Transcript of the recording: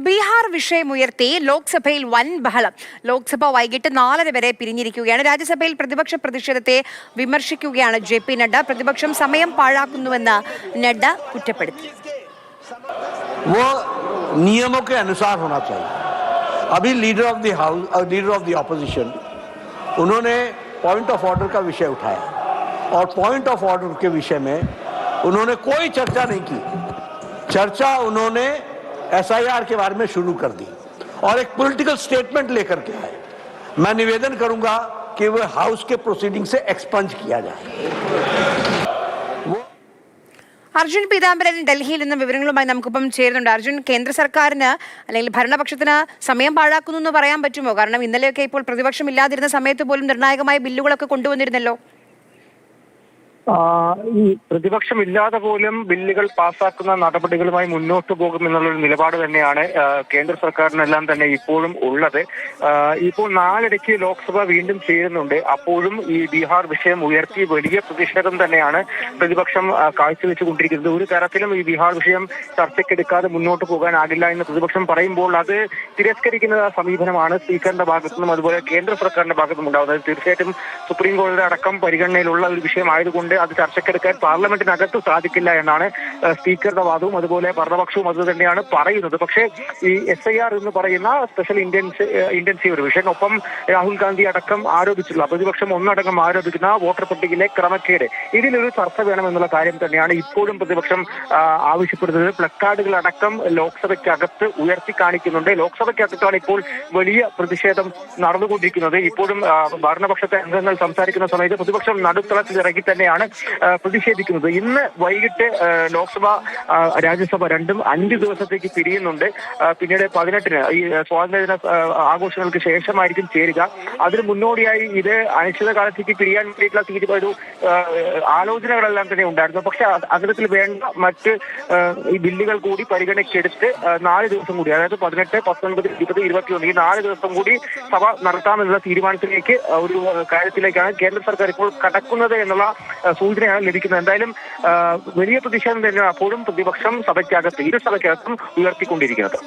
ബീഹാർ വിഷയമുയർത്തി ലോക്സഭയിൽ വൻ ബഹളം. ലോക്സഭ വൈകിട്ട് 4:30 വരെ പിരിഞ്ഞിരിക്കുകയാണ്. രാജ്യസഭയിൽ പ്രതിപക്ഷ പ്രതിഷേധത്തെ വിമർശിക്കുകയാണ് JP നഡ്ഡ. പ്രതിപക്ഷം സമയം പാഴാക്കുന്നുവെന്ന് നഡ്ഡ കുറ്റപ്പെടുത്തി. वो नियमों के अनुसार होना चाहिए. अभी लीडर ऑफ द ऑपोजिशन उन्होंने पॉइंट ऑफ ऑर्डर का विषय उठाया और पॉइंट ऑफ ऑर्डर के विषय में उन्होंने कोई चर्चा नहीं की. चर्चा उन्होंने SIR के बारे में शुरू कर दी और एक पॉलिटिकल स्टेटमेंट लेकर के आए. मैं निवेदन करूंगा कि वह हाउस के प्रोसीडिंग से एक्सपंज किया जाए. അർജുൻ പീതാംബരൻ ഡൽഹിയിൽ നിന്ന് വിവരങ്ങളുമായി നമുക്കിപ്പം ചേരുന്നുണ്ട്. അർജുൻ, കേന്ദ്ര സർക്കാരിന് അല്ലെങ്കിൽ ഭരണപക്ഷത്തിന് സമയം പാഴാക്കുന്നു എന്ന് പറയാൻ പറ്റുമോ? കാരണം ഇന്നലെയൊക്കെ ഇപ്പോൾ പ്രതിപക്ഷം ഇല്ലാതിരുന്ന സമയത്ത് പോലും നിർണായകമായ ബില്ലുകളൊക്കെ കൊണ്ടുവന്നിരുന്നല്ലോ. ഈ പ്രതിപക്ഷം ഇല്ലാതെ പോലും ബില്ലുകൾ പാസ്സാക്കുന്ന നടപടികളുമായി മുന്നോട്ട് പോകുമെന്നുള്ളൊരു നിലപാട് തന്നെയാണ് കേന്ദ്ര സർക്കാരിനെല്ലാം തന്നെ ഇപ്പോഴും ഉള്ളത്. ഇപ്പോൾ 4:30 ലോക്സഭ വീണ്ടും ചേരുന്നുണ്ട്. അപ്പോഴും ഈ ബീഹാർ വിഷയം ഉയർത്തി വലിയ പ്രതിഷേധം തന്നെയാണ് പ്രതിപക്ഷം കാഴ്ചവെച്ചുകൊണ്ടിരിക്കുന്നത്. ഒരു തരത്തിലും ഈ ബീഹാർ വിഷയം ചർച്ചയ്ക്കെടുക്കാതെ മുന്നോട്ട് പോകാനാകില്ല എന്ന് പ്രതിപക്ഷം പറയുമ്പോൾ അത് തിരസ്കരിക്കുന്ന സമീപനമാണ് സ്പീക്കറിന്റെ ഭാഗത്തുനിന്നും അതുപോലെ കേന്ദ്ര സർക്കാരിന്റെ ഭാഗത്തുനിന്നും ഉണ്ടാകുന്നത്. തീർച്ചയായിട്ടും സുപ്രീം കോടതിയുടെ അടക്കം പരിഗണനയിലുള്ള ഒരു വിഷയമായതുകൊണ്ട് അത് ചർച്ചയ്ക്കെടുക്കാൻ പാർലമെന്റിനകത്ത് സാധിക്കില്ല എന്നാണ് സ്പീക്കറുടെ വാദവും അതുപോലെ ഭരണപക്ഷവും അത് തന്നെയാണ് പറയുന്നത്. പക്ഷേ ഈ SIR എന്ന് പറയുന്ന സ്പെഷ്യൽ ഇന്റൻസീവ് റിവിഷൻ, ഒപ്പം രാഹുൽ ഗാന്ധി അടക്കം ആരോപിച്ചിട്ടുള്ള പ്രതിപക്ഷം ഒന്നടങ്കം ആരോപിക്കുന്ന വോട്ടർ പട്ടികയിലെ ക്രമക്കേട്, ഇതിലൊരു ചർച്ച വേണമെന്നുള്ള കാര്യം തന്നെയാണ് ഇപ്പോഴും പ്രതിപക്ഷം ആവശ്യപ്പെടുന്നത്. പ്ലക്കാർഡുകളടക്കം ലോക്സഭയ്ക്കകത്ത് ഉയർത്തി കാണിക്കുന്നുണ്ട്. ലോക്സഭയ്ക്കകത്താണ് ഇപ്പോൾ വലിയ പ്രതിഷേധം നടന്നുകൊണ്ടിരിക്കുന്നത്. ഇപ്പോഴും ഭരണപക്ഷത്തെ അംഗങ്ങൾ സംസാരിക്കുന്ന സമയത്ത് പ്രതിപക്ഷം നടുത്തളത്തിൽ ഇറങ്ങി തന്നെയാണ് പ്രതിഷേധിക്കുന്നത്. ഇന്ന് വൈകിട്ട് ലോക്സഭ രാജ്യസഭ രണ്ടും 5 ദിവസത്തേക്ക് പിരിയുന്നുണ്ട്. പിന്നീട് 18-ന് ഈ സ്വാതന്ത്ര്യദിന ആഘോഷങ്ങൾക്ക് ശേഷമായിരിക്കും ചേരുക. അതിന് മുന്നോടിയായി ഇത് അനിശ്ചിതകാലത്തേക്ക് പിരിയാൻ വേണ്ടിയിട്ടുള്ള ഒരു ആലോചനകളെല്ലാം തന്നെ ഉണ്ടായിരുന്നു. പക്ഷെ അത്തരത്തിൽ വേണ്ട മറ്റ് ഈ ബില്ലുകൾ കൂടി പരിഗണനയ്ക്കെടുത്ത് 4 ദിവസം കൂടി, അതായത് 18, 19, 20, 21 ഈ 4 ദിവസം കൂടി സഭ നടത്താമെന്നുള്ള തീരുമാനത്തിലേക്ക് ഒരു കാര്യത്തിലേക്കാണ് കേന്ദ്ര സർക്കാർ ഇപ്പോൾ കടക്കുന്നത് എന്നുള്ള സൂചനയാണ് ലഭിക്കുന്നത്. എന്തായാലും വലിയ പ്രതിഷേധം തന്നെയാണ് അപ്പോഴും പ്രതിപക്ഷം സഭയ്ക്കകത്ത്, ഇരു സഭയ്ക്കകത്തും ഉയർത്തിക്കൊണ്ടിരിക്കുന്നത്.